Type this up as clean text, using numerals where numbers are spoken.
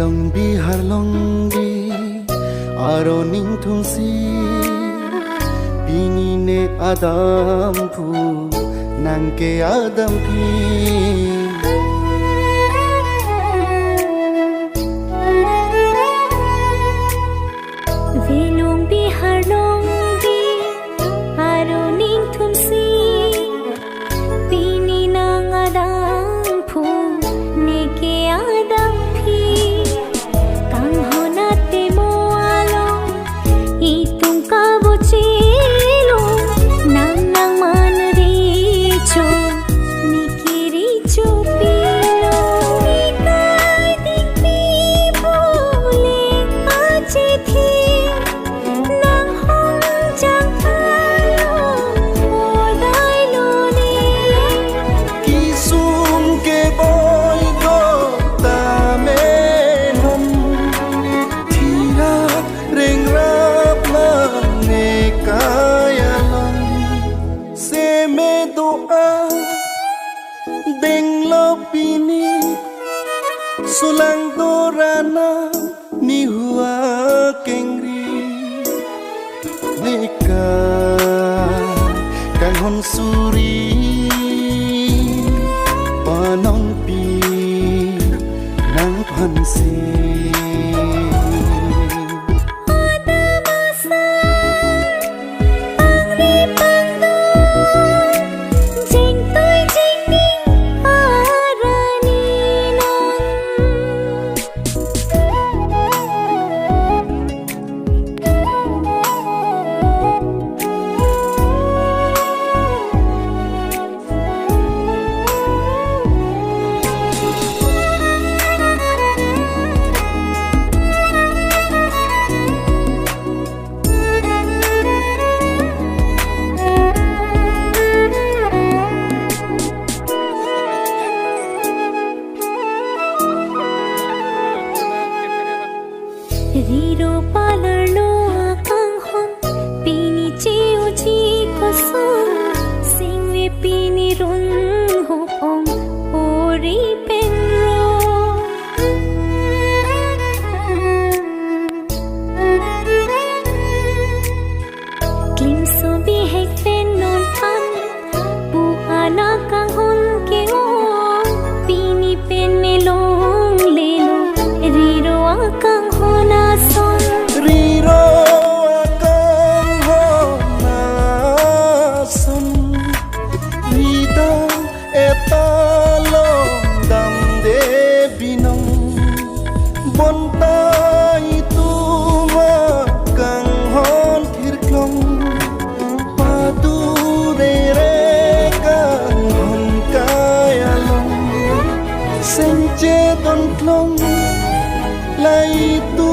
long bi har long bi aro ning thung si bini ne adam phu nang ke adam phi Velong bi har long bi aro ning thum si bini nang adam phu ne ke adam phi kang hona te mo along I tung ka bo chilo nang nang man ri cho ni ki ri cho pilo ni kai ding pi bole ache thi nang hong chang alo o dai lo ni ki sum ke boy go ta me hom thira reng rap la ne kaya long se me do a deng lo pini sulang dorana ni hua kengri nika kang hon suri panong pi nang phan si jing toi jing ning arani Riro palar lo akang hon pini chiu chi ko son singwe pini run ho ong ori pen ro klim so bi hek pen non pan pu ana kang hon ke o pini pen me long le lo riro akang hona son riro akang hona son rida etalong dam de binong bonta itu makang hon thirklong padu re kang hon kaya long senche don klong lai tu